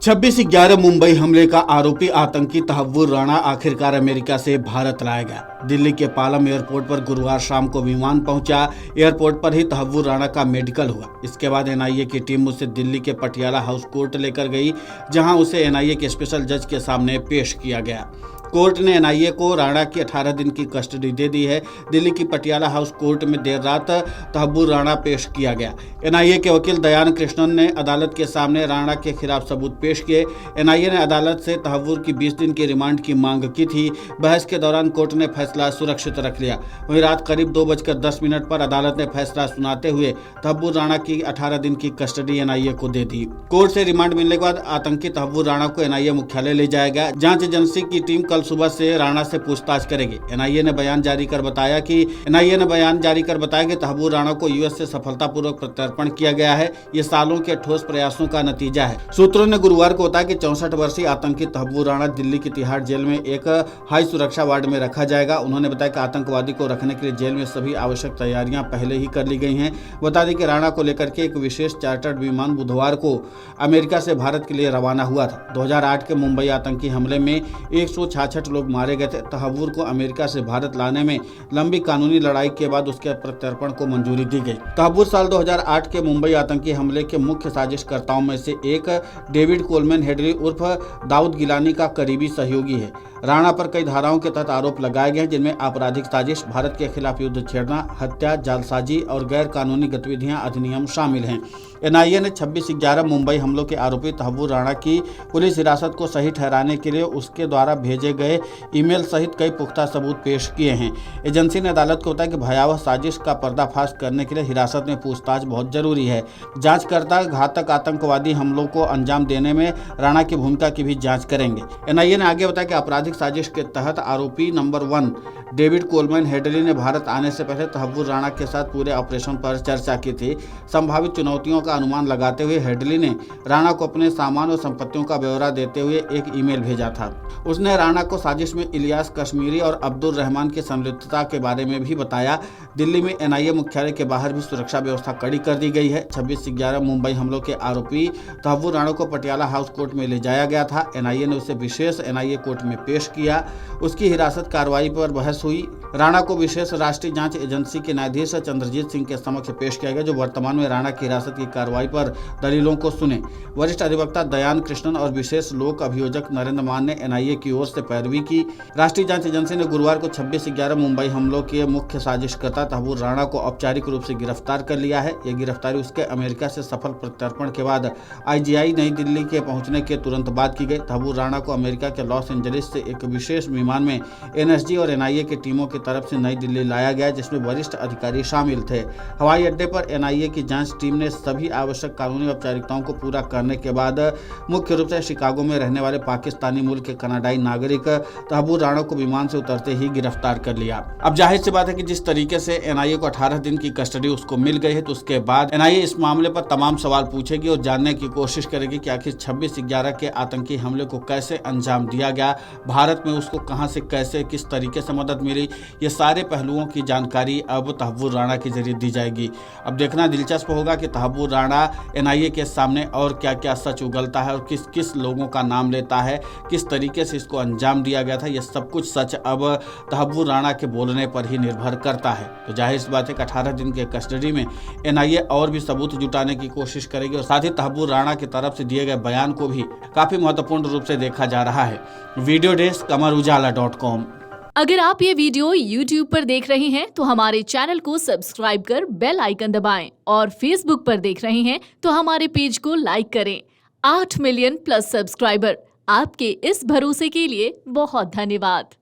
26/11 मुंबई हमले का आरोपी आतंकी तहव्वुर राणा आखिरकार अमेरिका से भारत लाया गया। दिल्ली के पालम एयरपोर्ट पर गुरुवार शाम को विमान पहुंचा। एयरपोर्ट पर ही तहव्वुर राणा का मेडिकल हुआ। इसके बाद एनआईए की टीम उसे दिल्ली के पटियाला हाउस कोर्ट लेकर गई, जहां उसे एनआईए के स्पेशल जज के सामने पेश किया गया। कोर्ट ने एनआईए को राणा की 18 दिन की कस्टडी दे दी है। दिल्ली की पटियाला हाउस कोर्ट में देर रात तहव्वुर राणा पेश किया गया। एनआईए के वकील दयान कृष्णन ने अदालत के सामने राणा के खिलाफ सबूत पेश किए। एनआईए ने अदालत से तहव्वुर की 20 दिन की रिमांड की मांग की थी। बहस के दौरान कोर्ट ने फैसला सुरक्षित रख लिया। वहीं रात करीब 2:10 पर अदालत ने फैसला सुनाते हुए तहव्वुर राणा की 18 दिन की कस्टडी एनआईए को दे दी। कोर्ट से रिमांड मिलने के बाद आतंकी तहव्वुर राणा को एनआईए मुख्यालय ले जाया गया। जांच एजेंसी की टीम कल सुबह से राणा से पूछताछ करेगी। एनआईए ने बयान जारी कर बताया कि तहव्वुर राणा को यूएस से सफलतापूर्वक प्रत्यर्पण किया गया है। ये सालों के ठोस प्रयासों का नतीजा है। सूत्रों ने गुरुवार को बताया कि 64 वर्षीय आतंकी तहव्वुर राणा दिल्ली की तिहाड़ जेल में एक हाई सुरक्षा वार्ड में रखा जाएगा। उन्होंने बताया कि आतंकवादी को रखने के लिए जेल में सभी आवश्यक तैयारियां पहले ही कर ली गई हैं। बता दें कि राणा को लेकर के एक विशेष चार्टर्ड विमान बुधवार को अमेरिका से भारत के लिए रवाना हुआ था। 2008 के मुंबई आतंकी हमले में 166 लोग मारे गए थे। तहव्वुर को अमेरिका से भारत लाने में लंबी कानूनी लड़ाई के बाद उसके प्रत्यर्पण को मंजूरी दी गई। तहव्वुर साल 2008 के मुंबई आतंकी हमले के मुख्य साजिशकर्ताओं में से एक डेविड कोलमैन हेडली उर्फ दाऊद गिलानी का करीबी सहयोगी है। राणा पर कई धाराओं के तहत आरोप लगाए गए हैं, जिनमें आपराधिक साजिश, भारत के खिलाफ युद्ध छेड़ना, हत्या, जालसाजी और गैर कानूनी गतिविधियां अधिनियम शामिल हैं। एनआईए ने 26/11 मुंबई हमलों के आरोपी तहव्वुर राणा की पुलिस हिरासत को सही ठहराने के लिए उसके द्वारा भेजे गए ईमेल सहित कई पुख्ता सबूत पेश किए हैं। एजेंसी ने अदालत को बताया कि भयावह साजिश का पर्दाफाश करने के लिए हिरासत में पूछताछ बहुत जरूरी है। जांचकर्ता घातक आतंकवादी हमलों को अंजाम देने में राणा की भूमिका की भी जांच करेंगे। एनआईए ने आगे बताया कि आपराधिक साजिश के तहत आरोपी नंबर 1 डेविड कोलमैन हेडली ने भारत आने से पहले तहव्वुर राणा के साथ पूरे ऑपरेशन पर चर्चा की थी। संभावित चुनौतियों का अनुमान लगाते हुए हेडली ने राणा को अपने सामान और संपत्तियों का ब्यौरा देते हुए एक ईमेल भेजा था। उसने राणा को साजिश में इलियास कश्मीरी और अब्दुल रहमान की संलिप्तता के बारे में भी बताया। दिल्ली में एनआईए मुख्यालय के बाहर भी सुरक्षा व्यवस्था कड़ी कर दी गई है। 26/11 मुंबई हमलों के आरोपी तहव्वुर राणा को पटियाला हाउस कोर्ट में ले जाया गया था। एनआईए ने उसे विशेष एनआईए कोर्ट में पेश किया। उसकी हिरासत कार्रवाई पर बहस हुई। राणा को विशेष राष्ट्रीय जांच एजेंसी के न्यायाधीश चंद्रजीत सिंह के समक्ष पेश किया गया, जो वर्तमान में राणा की हिरासत की कार्रवाई पर दलीलों को सुने। वरिष्ठ अधिवक्ता दयान कृष्णन और विशेष लोक अभियोजक नरेंद्र मान ने एनआईए की ओर से पैरवी की। राष्ट्रीय जांच एजेंसी ने गुरुवार को 26/11 मुंबई हमलों के मुख्य साजिशकर्ता तहव्वुर राणा को औपचारिक रूप से गिरफ्तार कर लिया है। यह गिरफ्तारी उसके अमेरिका से सफल प्रत्यर्पण के बाद आईजीआई नई दिल्ली के पहुंचने के तुरंत बाद की गई। तहव्वुर राणा को अमेरिका के लॉस एंजलिस से एक विशेष विमान में एनएसजी और एनआईए की टीमों की तरफ से नई दिल्ली लाया गया, जिसमें वरिष्ठ अधिकारी शामिल थे। हवाई अड्डे पर एनआईए की जांच टीम ने सभी आवश्यक कानूनी औपचारिकताओं को पूरा करने के बाद मुख्य रूप से शिकागो में रहने वाले पाकिस्तानी मूल के कनाडाई नागरिक तहव्वुर राणा को विमान से उतरते ही गिरफ्तार कर लिया। अब जाहिर सी बात है कि जिस तरीके से एनआईए को 18 दिन की कस्टडी उसको मिल गई है, तो उसके बाद एनआईए इस मामले पर तमाम सवाल पूछेगी और जानने की कोशिश करेगी कि आखिर 26/11 के आतंकी हमले को कैसे अंजाम दिया गया, भारत में उसको कहां से कैसे किस तरीके से मदद मिली। ये सारे पहलुओं की जानकारी अब तहव्वुर राणा के जरिए दी जाएगी। अब देखना दिलचस्प होगा कि तहव्वुर राणा एनआईए के सामने और क्या क्या सच उगलता है और किस किस लोगों का नाम लेता है, किस तरीके से इसको अंजाम दिया गया था। यह सब कुछ सच अब तहव्वुर राणा के बोलने पर ही निर्भर करता है। तो जाहिर सी बात है कि 18 दिन के कस्टडी में एनआईए और भी सबूत जुटाने की कोशिश करेगी और साथ ही तहव्वुर राणा की तरफ से दिए गए बयान को भी काफी महत्वपूर्ण रूप से देखा जा रहा है। Video desk amarujala.com। अगर आप ये वीडियो YouTube पर देख रहे हैं तो हमारे चैनल को सब्सक्राइब कर बेल आइकन दबाएं और Facebook पर देख रहे हैं तो हमारे पेज को लाइक करें। 8 मिलियन प्लस सब्सक्राइबर, आपके इस भरोसे के लिए बहुत धन्यवाद।